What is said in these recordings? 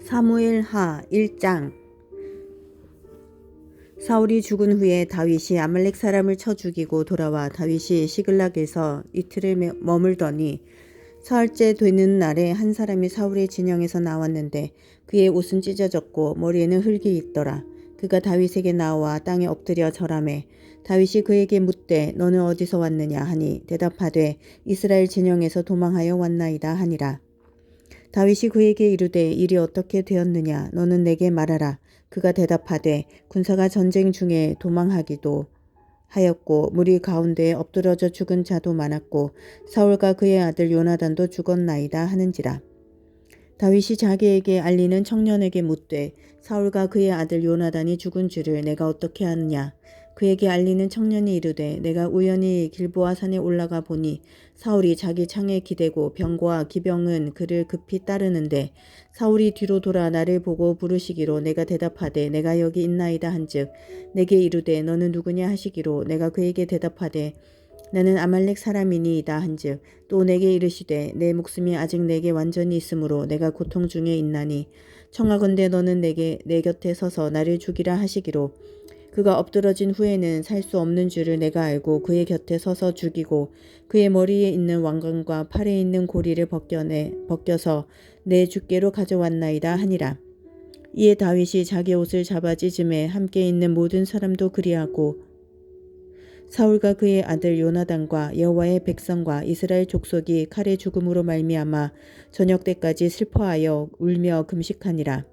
사무엘하 1장. 사울이 죽은 후에 다윗이 아말렉 사람을 쳐 죽이고 돌아와 다윗이 시글락에서 이틀을 머물더니 사흘째 되는 날에 한 사람이 사울의 진영에서 나왔는데 그의 옷은 찢어졌고 머리에는 흙이 있더라. 그가 다윗에게 나와 땅에 엎드려 절하매 다윗이 그에게 묻되 너는 어디서 왔느냐 하니 대답하되 이스라엘 진영에서 도망하여 왔나이다 하니라. 다윗이 그에게 이르되 일이 어떻게 되었느냐 너는 내게 말하라. 그가 대답하되 군사가 전쟁 중에 도망하기도 하였고 무리 가운데에 엎드러져 죽은 자도 많았고 사울과 그의 아들 요나단도 죽었나이다 하는지라. 다윗이 자기에게 알리는 청년에게 묻되 사울과 그의 아들 요나단이 죽은 줄을 내가 어떻게 아느냐. 그에게 알리는 청년이 이르되 내가 우연히 길보아 산에 올라가 보니 사울이 자기 창에 기대고 병거와 기병은 그를 급히 따르는데 사울이 뒤로 돌아 나를 보고 부르시기로 내가 대답하되 내가 여기 있나이다 한즉 내게 이르되 너는 누구냐 하시기로 내가 그에게 대답하되 나는 아말렉 사람이니이다 한즉 또 내게 이르시되 내 목숨이 아직 내게 완전히 있으므로 내가 고통 중에 있나니 청하건대 너는 내 곁에 서서 나를 죽이라 하시기로 그가 엎드러진 후에는 살 수 없는 줄을 내가 알고 그의 곁에 서서 죽이고 그의 머리에 있는 왕관과 팔에 있는 고리를 벗겨서 내 주께로 가져왔나이다 하니라. 이에 다윗이 자기 옷을 잡아 찢음에 함께 있는 모든 사람도 그리하고 사울과 그의 아들 요나단과 여호와의 백성과 이스라엘 족속이 칼의 죽음으로 말미암아 저녁 때까지 슬퍼하여 울며 금식하니라.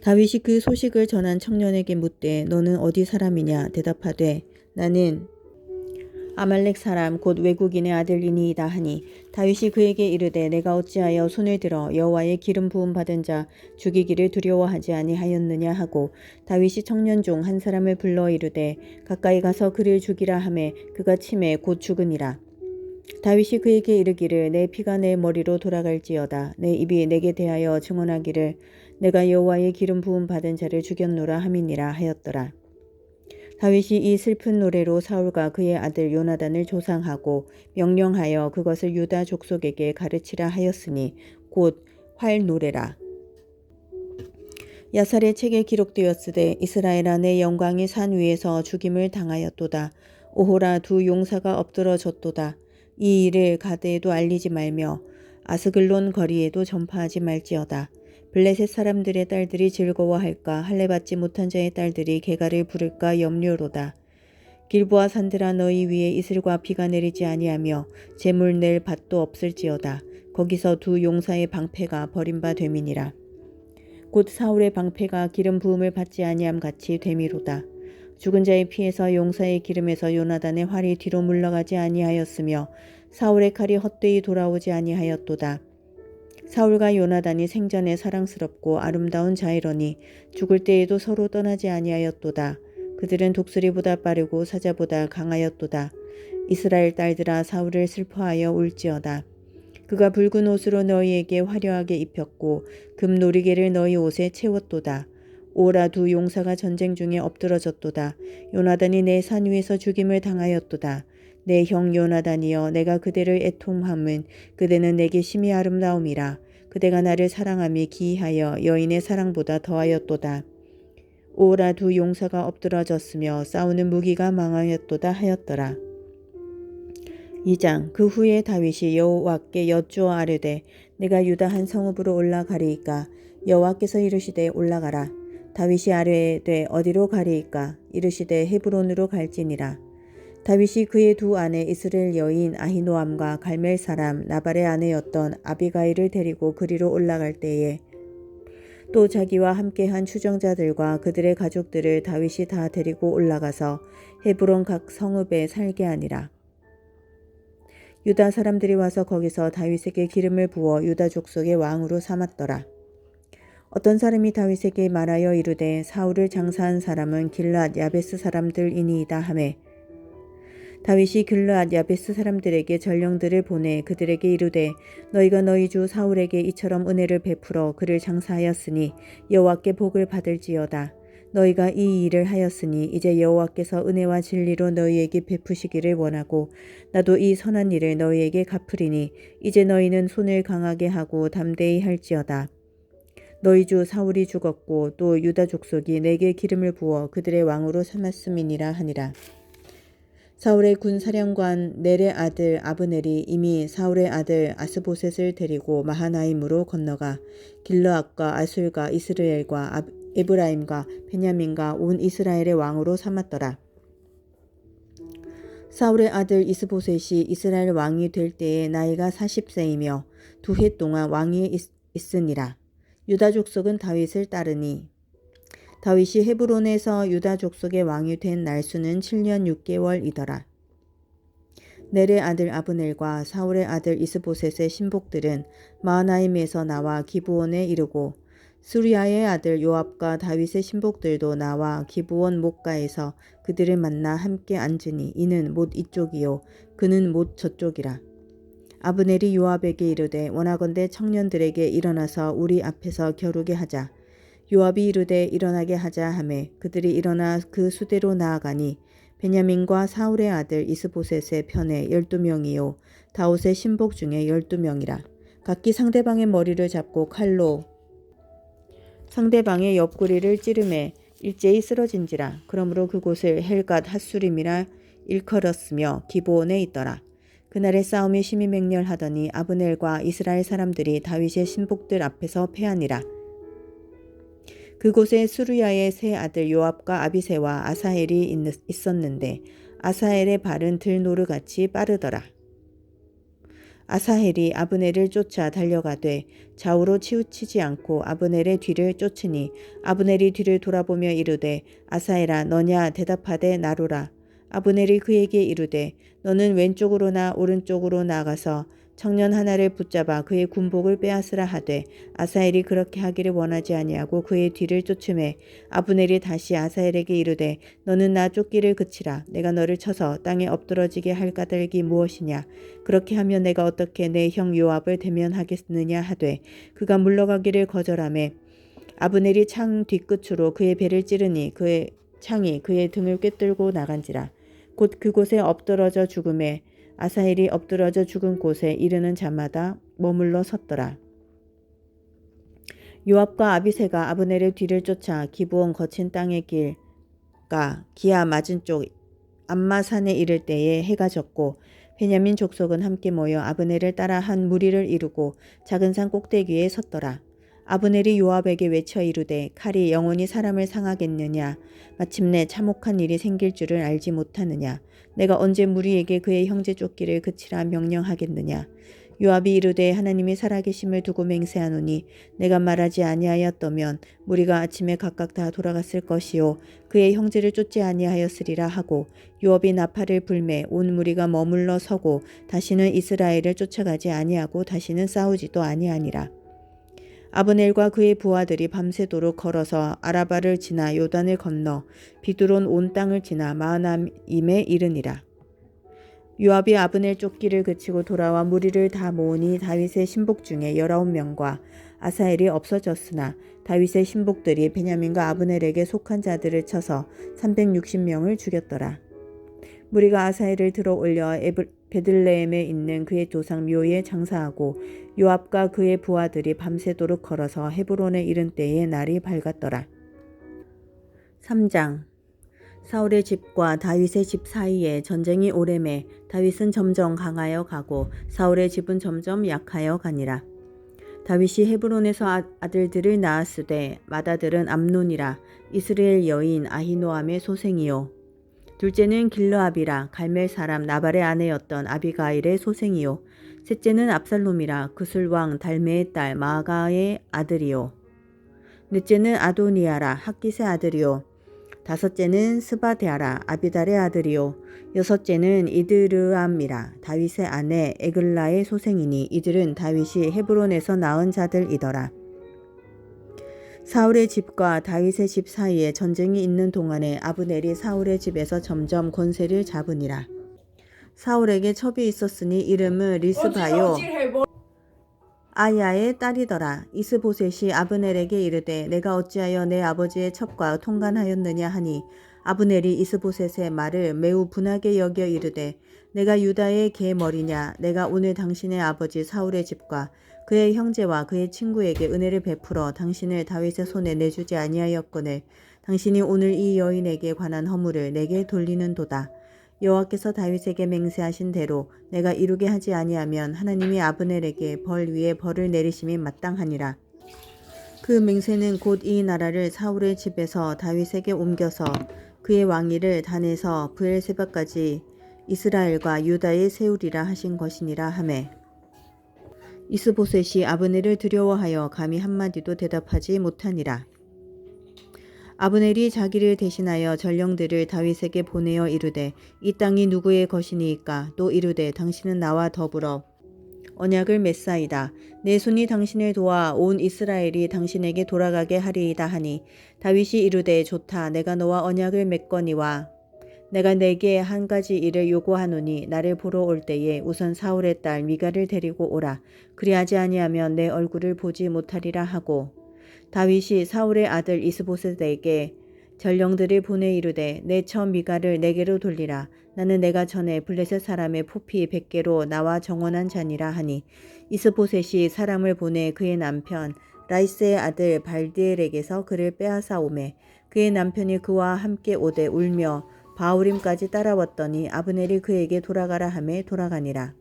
다윗이 그 소식을 전한 청년에게 묻되 너는 어디 사람이냐 대답하되 나는 아말렉 사람 곧 외국인의 아들이니이다 하니 다윗이 그에게 이르되 내가 어찌하여 손을 들어 여호와의 기름 부음 받은 자 죽이기를 두려워하지 아니하였느냐 하고 다윗이 청년 중 한 사람을 불러 이르되 가까이 가서 그를 죽이라 하매 그가 치매 곧 죽으니라. 다윗이 그에게 이르기를 내 피가 내 머리로 돌아갈지어다 내 입이 내게 대하여 증언하기를 내가 여호와의 기름 부음 받은 자를 죽였노라 함이니라 하였더라. 다윗이 이 슬픈 노래로 사울과 그의 아들 요나단을 조상하고 명령하여 그것을 유다 족속에게 가르치라 하였으니 곧 활노래라. 야살의 책에 기록되었으되 이스라엘아 내 영광이 산 위에서 죽임을 당하였도다. 오호라 두 용사가 엎드러졌도다. 이 일을 가드에도 알리지 말며 아스글론 거리에도 전파하지 말지어다. 블레셋 사람들의 딸들이 즐거워할까 할례받지 못한 자의 딸들이 개가를 부를까 염려로다. 길보아 산들아 너희 위에 이슬과 비가 내리지 아니하며 재물 낼 밭도 없을지어다. 거기서 두 용사의 방패가 버림바 됨이니라. 곧 사울의 방패가 기름 부음을 받지 아니함 같이 됨이로다. 죽은 자의 피에서 용사의 기름에서 요나단의 활이 뒤로 물러가지 아니하였으며 사울의 칼이 헛되이 돌아오지 아니하였도다. 사울과 요나단이 생전에 사랑스럽고 아름다운 자이러니 죽을 때에도 서로 떠나지 아니하였도다. 그들은 독수리보다 빠르고 사자보다 강하였도다. 이스라엘 딸들아 사울을 슬퍼하여 울지어다. 그가 붉은 옷으로 너희에게 화려하게 입혔고 금 놀이개를 너희 옷에 채웠도다. 오라 두 용사가 전쟁 중에 엎드러졌도다. 요나단이 내 산 위에서 죽임을 당하였도다. 내 형 요나단이여 내가 그대를 애통함은 그대는 내게 심히 아름다움이라. 그대가 나를 사랑함이 기이하여 여인의 사랑보다 더하였도다. 오라 두 용사가 엎드러졌으며 싸우는 무기가 망하였도다 하였더라. 2장. 그 후에 다윗이 여호와께 여쭈어 아뢰되 내가 유다 한 성읍으로 올라가리이까. 여호와께서 이르시되 올라가라. 다윗이 아뢰되 어디로 가리이까. 이르시되 헤브론으로 갈지니라. 다윗이 그의 두 아내 이스라엘 여인 아히노암과 갈멜 사람 나발의 아내였던 아비가일을 데리고 그리로 올라갈 때에 또 자기와 함께한 추정자들과 그들의 가족들을 다윗이 다 데리고 올라가서 헤브론 각 성읍에 살게 하니라. 유다 사람들이 와서 거기서 다윗에게 기름을 부어 유다 족속의 왕으로 삼았더라. 어떤 사람이 다윗에게 말하여 이르되 사울을 장사한 사람은 길르앗 야베스 사람들이니이다 하매 다윗이 길르앗 야베스 사람들에게 전령들을 보내 그들에게 이르되 너희가 너희 주 사울에게 이처럼 은혜를 베풀어 그를 장사하였으니 여호와께 복을 받을지어다. 너희가 이 일을 하였으니 이제 여호와께서 은혜와 진리로 너희에게 베푸시기를 원하고 나도 이 선한 일을 너희에게 갚으리니 이제 너희는 손을 강하게 하고 담대히 할지어다. 너희 주 사울이 죽었고 또 유다 족속이 내게 기름을 부어 그들의 왕으로 삼았음이니라 하니라. 사울의 군 사령관 넬의 아들 아브넬이 이미 사울의 아들 아스보셋을 데리고 마하나임으로 건너가 길르앗과 아술과 이스라엘과 에브라임과 베냐민과 온 이스라엘의 왕으로 삼았더라. 사울의 아들 이스보셋이 이스라엘 왕이 될 때에 나이가 40세이며 2해 동안 왕위에 있으니라. 유다 족속은 다윗을 따르니 다윗이 헤브론에서 유다 족속의 왕이 된 날수는 7년 6개월이더라. 넬의 아들 아브넬과 사울의 아들 이스보셋의 신복들은 마하나임에서 나와 기브온에 이르고 수리아의 아들 요압과 다윗의 신복들도 나와 기브온 목가에서 그들을 만나 함께 앉으니 이는 못 이쪽이요 그는 못 저쪽이라. 아브넬이 요압에게 이르되 원하건대 청년들에게 일어나서 우리 앞에서 겨루게 하자. 요압이 이르되 일어나게 하자 하매 그들이 일어나 그 수대로 나아가니 베냐민과 사울의 아들 이스보셋의 편에 12명이요 다윗의 신복 중에 12명이라. 각기 상대방의 머리를 잡고 칼로 상대방의 옆구리를 찌르매 일제히 쓰러진지라. 그러므로 그곳을 헬갓 핫수림이라 일컬었으며 기브온에 있더라. 그날의 싸움이 심히 맹렬하더니 아브넬과 이스라엘 사람들이 다윗의 신복들 앞에서 패하니라. 그곳에 수르야의 세 아들 요압과 아비새와 아사헬이 있었는데 아사헬의 발은 들노르같이 빠르더라. 아사헬이 아브넬을 쫓아 달려가되 좌우로 치우치지 않고 아브넬의 뒤를 쫓으니 아브넬이 뒤를 돌아보며 이르되 아사헬아 너냐 대답하되 나로라. 아브넬이 그에게 이르되 너는 왼쪽으로나 오른쪽으로 나가서 청년 하나를 붙잡아 그의 군복을 빼앗으라 하되 아사헬이 그렇게 하기를 원하지 아니하고 그의 뒤를 쫓음에 아브넬이 다시 아사헬에게 이르되 너는 나 쫓기를 그치라. 내가 너를 쳐서 땅에 엎드러지게 할 까닭이 무엇이냐. 그렇게 하면 내가 어떻게 내 형 요압을 대면하겠느냐 하되 그가 물러가기를 거절하매 아브넬이 창 뒤끝으로 그의 배를 찌르니 그의 창이 그의 등을 꿰뚫고 나간지라. 곧 그곳에 엎드러져 죽음에 아사헬이 엎드러져 죽은 곳에 이르는 자마다 머물러 섰더라. 요압과 아비새가 아브넬의 뒤를 쫓아 기브온 거친 땅의 길가 기아 맞은 쪽 암마산에 이를 때에 해가 졌고 베냐민 족속은 함께 모여 아브넬을 따라 한 무리를 이루고 작은 산 꼭대기에 섰더라. 아브넬이 요압에게 외쳐 이르되 칼이 영원히 사람을 상하겠느냐. 마침내 참혹한 일이 생길 줄을 알지 못하느냐. 내가 언제 무리에게 그의 형제 쫓기를 그치라 명령하겠느냐. 요압이 이르되 하나님이 살아계심을 두고 맹세하노니 내가 말하지 아니하였더면 무리가 아침에 각각 다 돌아갔을 것이요 그의 형제를 쫓지 아니하였으리라 하고 요압이 나팔을 불매 온 무리가 머물러 서고 다시는 이스라엘을 쫓아가지 아니하고 다시는 싸우지도 아니하니라. 아브넬과 그의 부하들이 밤새도록 걸어서 아라바를 지나 요단을 건너 비두론 온 땅을 지나 마하나임에 이르니라. 요압이 아브넬 쫓기를 그치고 돌아와 무리를 다 모으니 다윗의 신복 중에 19명과 아사헬이 없어졌으나 다윗의 신복들이 베냐민과 아브넬에게 속한 자들을 쳐서 360명을 죽였더라. 무리가 아사헬을 들어 올려 베들레헴에 있는 그의 조상 묘에 장사하고 요압과 그의 부하들이 밤새도록 걸어서 헤브론에 이른 때에 날이 밝았더라. 3장 사울의 집과 다윗의 집 사이에 전쟁이 오래매 다윗은 점점 강하여 가고 사울의 집은 점점 약하여 가니라. 다윗이 헤브론에서 아들들을 낳았으되 맏아들은 암논이라 이스라엘 여인 아히노암의 소생이요 둘째는 길르압이라 갈멜 사람 나발의 아내였던 아비가일의 소생이요 셋째는 압살롬이라 그술 왕 달메의 딸 마아가의 아들이요 넷째는 아도니아라 핫깃의 아들이요 다섯째는 스바데아라 아비달의 아들이요 여섯째는 이드르암이라 다윗의 아내 에글라의 소생이니 이들은 다윗이 헤브론에서 낳은 자들이더라. 사울의 집과 다윗의 집 사이에 전쟁이 있는 동안에 아브넬이 사울의 집에서 점점 권세를 잡으니라. 사울에게 첩이 있었으니 이름은 리스바요 아야의 딸이더라. 이스보셋이 아브넬에게 이르되 내가 어찌하여 내 아버지의 첩과 통간하였느냐 하니 아브넬이 이스보셋의 말을 매우 분하게 여겨 이르되 내가 유다의 개 머리냐. 내가 오늘 당신의 아버지 사울의 집과 그의 형제와 그의 친구에게 은혜를 베풀어 당신을 다윗의 손에 내주지 아니하였거늘 당신이 오늘 이 여인에게 관한 허물을 내게 돌리는도다. 여호와께서 다윗에게 맹세하신 대로 내가 이루게 하지 아니하면 하나님이 아브넬에게 벌 위에 벌을 내리심이 마땅하니라. 그 맹세는 곧 이 나라를 사울의 집에서 다윗에게 옮겨서 그의 왕위를 단에서 브엘세바까지 이스라엘과 유다에 세우리라 하신 것이니라 하매 이스보셋이 아브넬을 두려워하여 감히 한마디도 대답하지 못하니라. 아브넬이 자기를 대신하여 전령들을 다윗에게 보내어 이르되 이 땅이 누구의 것이니이까 또 이르되 당신은 나와 더불어 언약을 맺사이다. 내 손이 당신을 도와 온 이스라엘이 당신에게 돌아가게 하리이다 하니 다윗이 이르되 좋다. 내가 너와 언약을 맺거니와 내가 내게 한 가지 일을 요구하노니 나를 보러 올 때에 우선 사울의 딸 미갈을 데리고 오라. 그리하지 아니하면 내 얼굴을 보지 못하리라 하고 다윗이 사울의 아들 이스보셋에게 전령들을 보내 이르되 내 처 미갈을 내게로 돌리라. 나는 내가 전에 블레셋 사람의 포피 100개로 나와 정원한 자니라 하니 이스보셋이 사람을 보내 그의 남편 라이스의 아들 발디엘에게서 그를 빼앗아 오매 그의 남편이 그와 함께 오되 울며 바후림까지 따라왔더니 아브넬이 그에게 돌아가라 하매 돌아가니라.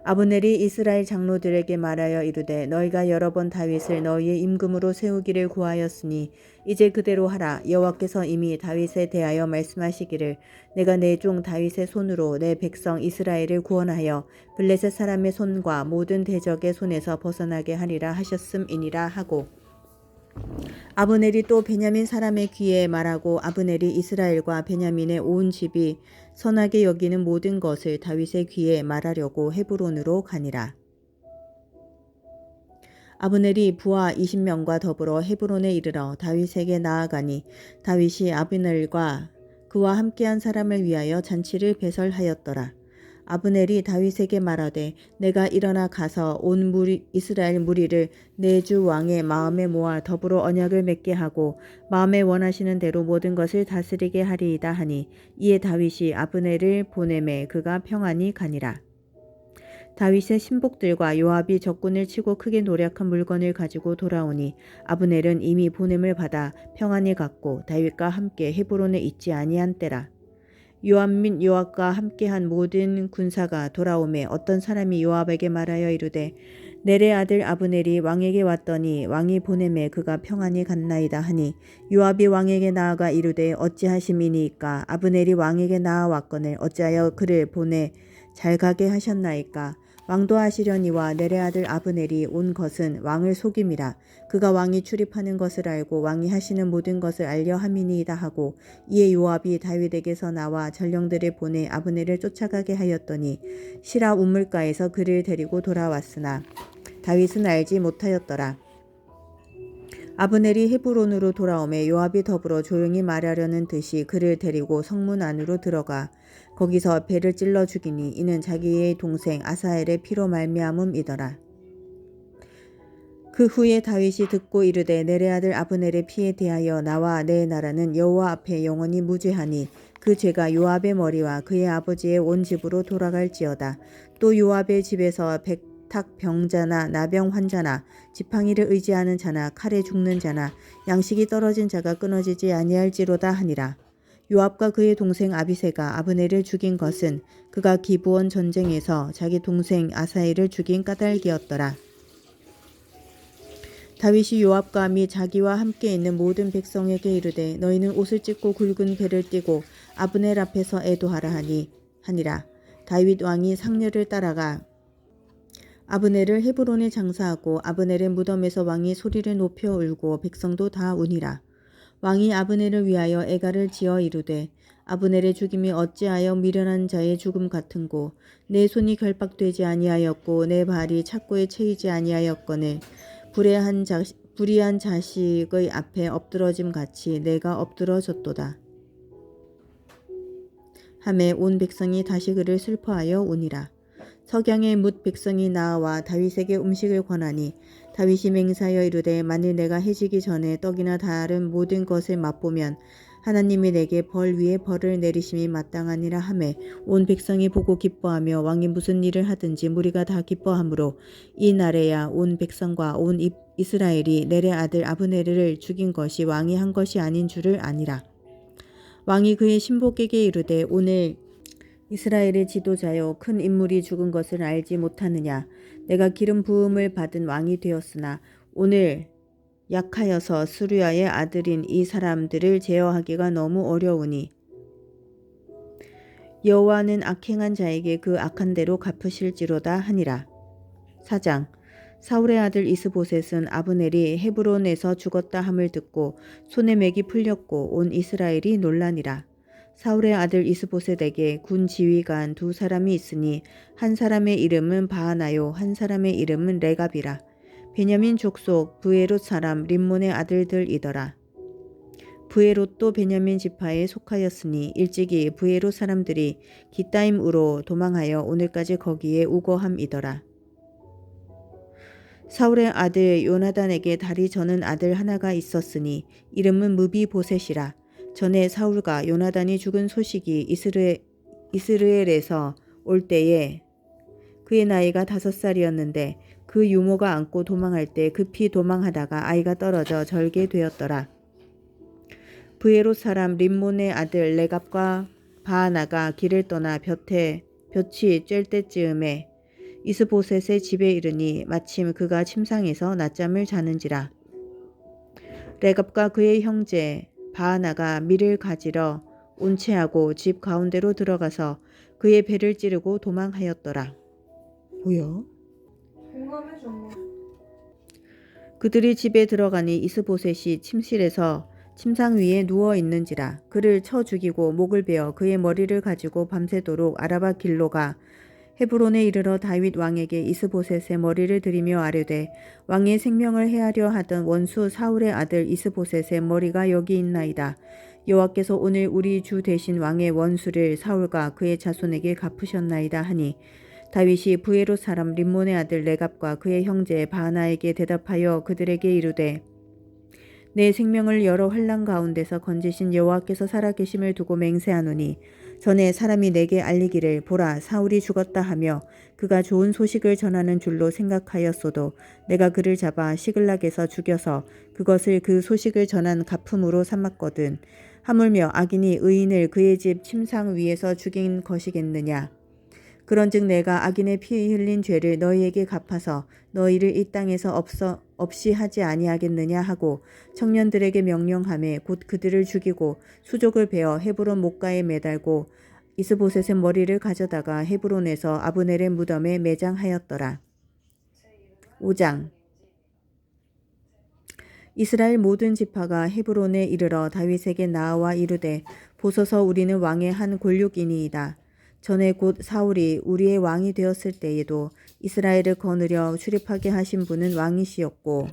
아브넬이 이스라엘 장로들에게 말하여 이르되 너희가 여러 번 다윗을 너희의 임금으로 세우기를 구하였으니 이제 그대로 하라. 여호와께서 이미 다윗에 대하여 말씀하시기를 내가 내 종 다윗의 손으로 내 백성 이스라엘을 구원하여 블레셋 사람의 손과 모든 대적의 손에서 벗어나게 하리라 하셨음이니라 하고 아브넬이 또 베냐민 사람의 귀에 말하고 아브넬이 이스라엘과 베냐민의 온 집이 선하게 여기는 모든 것을 다윗의 귀에 말하려고 헤브론으로 가니라. 아브넬이 부하 20명과 더불어 헤브론에 이르러 다윗에게 나아가니 다윗이 아브넬과 그와 함께한 사람을 위하여 잔치를 배설하였더라. 아브넬이 다윗에게 말하되 내가 일어나 가서 온 이스라엘 무리를 내 주 왕의 마음에 모아 더불어 언약을 맺게 하고 마음에 원하시는 대로 모든 것을 다스리게 하리이다 하니 이에 다윗이 아브넬을 보내매 그가 평안히 가니라. 다윗의 신복들과 요압이 적군을 치고 크게 노력한 물건을 가지고 돌아오니 아브넬은 이미 보냄을 받아 평안히 갔고 다윗과 함께 헤브론에 있지 아니한 때라. 요압 및 요압과 함께한 모든 군사가 돌아오매 어떤 사람이 요압에게 말하여 이르되 넬의 아들 아브넬이 왕에게 왔더니 왕이 보내매 그가 평안히 갔나이다 하니 요압이 왕에게 나아가 이르되 어찌하심이니이까 아브넬이 왕에게 나아왔거늘 어찌하여 그를 보내 잘 가게 하셨나이까. 왕도 하시려니와 넬의 아들 아브넬이 온 것은 왕을 속임이라. 그가 왕이 출입하는 것을 알고 왕이 하시는 모든 것을 알려 함이니이다 하고 이에 요압이 다윗에게서 나와 전령들을 보내 아브넬을 쫓아가게 하였더니 시라 우물가에서 그를 데리고 돌아왔으나 다윗은 알지 못하였더라. 아브넬이 헤브론으로 돌아오매 요압이 더불어 조용히 말하려는 듯이 그를 데리고 성문 안으로 들어가 거기서 배를 찔러 죽이니 이는 자기의 동생 아사엘의 피로 말미암음이더라. 그 후에 다윗이 듣고 이르되 넬의 아들 아브넬의 피에 대하여 나와 내 나라는 여호와 앞에 영원히 무죄하니 그 죄가 요압의 머리와 그의 아버지의 온 집으로 돌아갈지어다. 또 요압의 집에서 백탁 병자나 나병 환자나 지팡이를 의지하는 자나 칼에 죽는 자나 양식이 떨어진 자가 끊어지지 아니할지로다 하니라. 요압과 그의 동생 아비새가 아브넬을 죽인 것은 그가 기브온 전쟁에서 자기 동생 아사엘을 죽인 까닭이었더라. 다윗이 요압과 및 자기와 함께 있는 모든 백성에게 이르되 너희는 옷을 찢고 굵은 배를 띠고 아브넬 앞에서 애도하라 하니라. 다윗 왕이 상렬을 따라가 아브넬을 헤브론에 장사하고 아브넬의 무덤에서 왕이 소리를 높여 울고 백성도 다 우니라. 왕이 아브넬을 위하여 애가를 지어 이르되 아브넬의 죽임이 어찌하여 미련한 자의 죽음 같은고 내 손이 결박되지 아니하였고 내 발이 착고에 채이지 아니하였거늘 불의한 자식의 앞에 엎드러짐 같이 내가 엎드러졌도다. 하매 온 백성이 다시 그를 슬퍼하여 우니라. 석양에 뭇 백성이 나와 다윗에게 음식을 권하니 다윗이 맹세하여 이르되 만일 내가 해지기 전에 떡이나 다른 모든 것을 맛보면 하나님이 내게 벌 위에 벌을 내리심이 마땅하니라 하매 온 백성이 보고 기뻐하며 왕이 무슨 일을 하든지 무리가 다 기뻐하므로 이 날에야 온 백성과 온 이스라엘이 넬의 아들 아브네르를 죽인 것이 왕이 한 것이 아닌 줄을 아니라. 왕이 그의 신복에게 이르되 오늘 이스라엘의 지도자여 큰 인물이 죽은 것을 알지 못하느냐. 내가 기름 부음을 받은 왕이 되었으나 오늘 약하여서 수르야의 아들인 이 사람들을 제어하기가 너무 어려우니 여호와는 악행한 자에게 그 악한 대로 갚으실지로다 하니라. 4장. 사울의 아들 이스보셋은 아브넬이 헤브론에서 죽었다 함을 듣고 손에 맥이 풀렸고 온 이스라엘이 놀라니라. 사울의 아들 이스보셋에게 군 지휘관 두 사람이 있으니 한 사람의 이름은 바하나요 한 사람의 이름은 레갑이라. 베냐민 족속 브에롯 사람 림몬의 아들들이더라. 브에롯도 베냐민 지파에 속하였으니 일찍이 브에롯 사람들이 기타임으로 도망하여 오늘까지 거기에 우거함이더라. 사울의 아들 요나단에게 다리 저는 아들 하나가 있었으니 이름은 무비보셋이라. 전에 사울과 요나단이 죽은 소식이 이스르엘에서 올 때에 그의 나이가 5살이었는데 그 유모가 안고 도망할 때 급히 도망하다가 아이가 떨어져 절게 되었더라. 브에롯 사람 림몬의 아들 레갑과 바하나가 길을 떠나 볕이 쬐을 때쯤에 이스보셋의 집에 이르니 마침 그가 침상에서 낮잠을 자는지라. 레갑과 그의 형제 바하나가 밀을 가지러 온채하고 집 가운데로 들어가서 그의 배를 찌르고 도망하였더라. 뭐야? 그들이 집에 들어가니 이스보셋이 침실에서 침상 위에 누워 있는지라. 그를 쳐 죽이고 목을 베어 그의 머리를 가지고 밤새도록 아라바 길로 가 헤브론에 이르러 다윗 왕에게 이스보셋의 머리를 들이며 아뢰되 왕의 생명을 해하려 하던 원수 사울의 아들 이스보셋의 머리가 여기 있나이다. 여호와께서 오늘 우리 주 대신 왕의 원수를 사울과 그의 자손에게 갚으셨나이다 하니 다윗이 브에롯 사람 림몬의 아들 레갑과 그의 형제 바하나에게 대답하여 그들에게 이르되 내 생명을 여러 환난 가운데서 건지신 여호와께서 살아계심을 두고 맹세하노니 전에 사람이 내게 알리기를 보라 사울이 죽었다 하며 그가 좋은 소식을 전하는 줄로 생각하였소도 내가 그를 잡아 시글락에서 죽여서 그것을 그 소식을 전한 갚음으로 삼았거든. 하물며 악인이 의인을 그의 집 침상 위에서 죽인 것이겠느냐. 그런즉 내가 악인의 피 흘린 죄를 너희에게 갚아서 너희를 이 땅에서 없이 하지 아니하겠느냐 하고 청년들에게 명령하매 곧 그들을 죽이고 수족을 베어 헤브론 목가에 매달고 이스보셋의 머리를 가져다가 헤브론에서 아브넬의 무덤에 매장하였더라. 5장. 이스라엘 모든 지파가 헤브론에 이르러 다윗에게 나아와 이르되 보소서 우리는 왕의 한 골육이니이다. 전에 곧 사울이 우리의 왕이 되었을 때에도 이스라엘을 거느려 출입하게 하신 분은 왕이시었고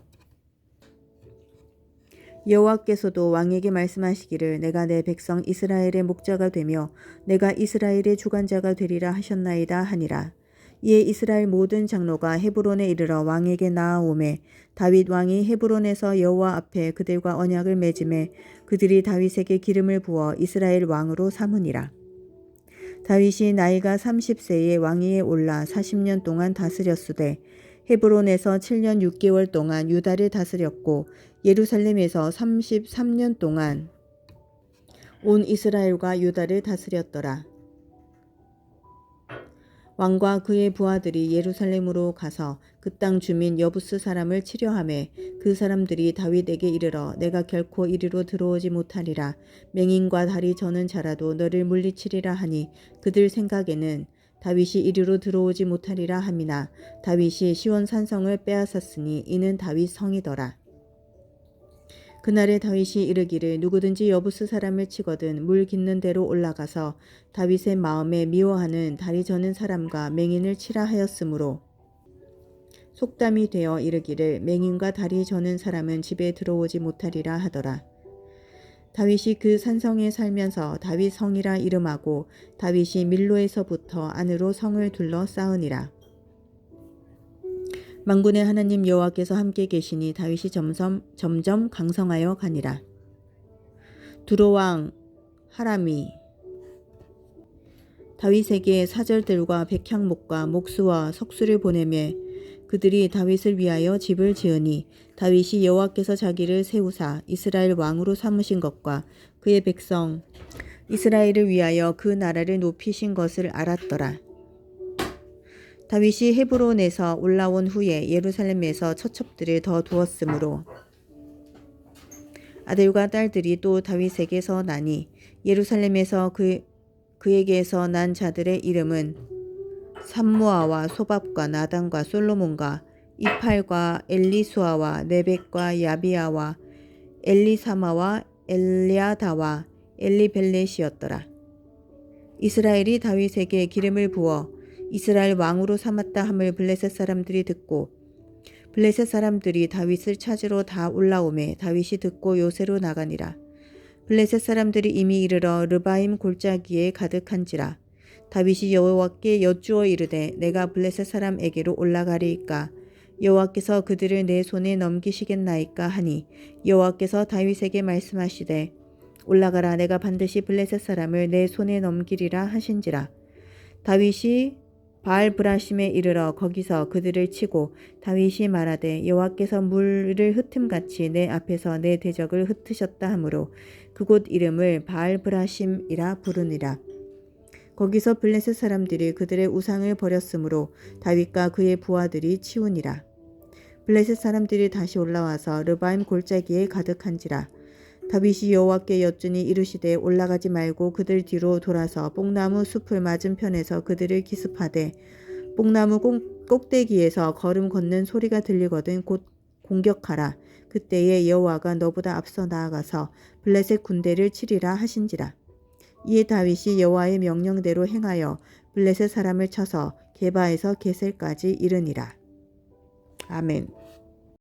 여호와께서도 왕에게 말씀하시기를 내가 내 백성 이스라엘의 목자가 되며 내가 이스라엘의 주관자가 되리라 하셨나이다 하니라. 이에 이스라엘 모든 장로가 헤브론에 이르러 왕에게 나아오매 다윗 왕이 헤브론에서 여호와 앞에 그들과 언약을 맺음에 그들이 다윗에게 기름을 부어 이스라엘 왕으로 삼으니라. 다윗이 나이가 30세에 왕위에 올라 40년 동안 다스렸으되 헤브론에서 7년 6개월 동안 유다를 다스렸고 예루살렘에서 33년 동안 온 이스라엘과 유다를 다스렸더라. 왕과 그의 부하들이 예루살렘으로 가서 그 땅 주민 여부스 사람을 치려하매 그 사람들이 다윗에게 이르러 내가 결코 이리로 들어오지 못하리라. 맹인과 다리 저는 자라도 너를 물리치리라 하니 그들 생각에는 다윗이 이리로 들어오지 못하리라 함이나 다윗이 시온 산성을 빼앗았으니 이는 다윗 성이더라. 그날에 다윗이 이르기를 누구든지 여부스 사람을 치거든 물 깃는 대로 올라가서 다윗의 마음에 미워하는 다리 저는 사람과 맹인을 치라 하였으므로 속담이 되어 이르기를 맹인과 다리 저는 사람은 집에 들어오지 못하리라 하더라. 다윗이 그 산성에 살면서 다윗 성이라 이름하고 다윗이 밀로에서부터 안으로 성을 둘러 쌓으니라. 만군의 하나님 여호와께서 함께 계시니 다윗이 점점 강성하여 가니라. 두로왕 하람이 다윗에게 사절들과 백향목과 목수와 석수를 보내매 그들이 다윗을 위하여 집을 지으니 다윗이 여호와께서 자기를 세우사 이스라엘 왕으로 삼으신 것과 그의 백성 이스라엘을 위하여 그 나라를 높이신 것을 알았더라. 다윗이 헤브론에서 올라온 후에 예루살렘에서 처첩들을 더 두었으므로 아들과 딸들이 또 다윗에게서 나니 예루살렘에서 그에게서 난 자들의 이름은 삼무아와 소밥과 나단과 솔로몬과 이팔과 엘리수아와 네벡과 야비아와 엘리사마와 엘리아다와 엘리벨렛이었더라. 이스라엘이 다윗에게 기름을 부어 이스라엘 왕으로 삼았다 함을 블레셋 사람들이 듣고 블레셋 사람들이 다윗을 찾으러 다 올라오매 다윗이 듣고 요새로 나가니라. 블레셋 사람들이 이미 이르러 르바임 골짜기에 가득한지라. 다윗이 여호와께 여쭈어 이르되 내가 블레셋 사람에게로 올라가리이까 여호와께서 그들을 내 손에 넘기시겠나이까 하니 여호와께서 다윗에게 말씀하시되 올라가라 내가 반드시 블레셋 사람을 내 손에 넘기리라 하신지라. 다윗이 바알브라심에 이르러 거기서 그들을 치고 다윗이 말하되 여호와께서 물을 흩음같이 내 앞에서 내 대적을 흩으셨다 하므로 그곳 이름을 바알브라심이라 부르니라. 거기서 블레셋 사람들이 그들의 우상을 버렸으므로 다윗과 그의 부하들이 치우니라. 블레셋 사람들이 다시 올라와서 르바임 골짜기에 가득한지라. 다윗이 여호와께 여쭈니 이르시되 올라가지 말고 그들 뒤로 돌아서 뽕나무 숲을 맞은편에서 그들을 기습하되 뽕나무 꼭대기에서 걸음 걷는 소리가 들리거든 곧 공격하라. 그때에 여호와가 너보다 앞서 나아가서 블레셋 군대를 치리라 하신지라. 이에 다윗이 여호와의 명령대로 행하여 블레셋 사람을 쳐서 게바에서 게셀까지 이르니라. 아멘.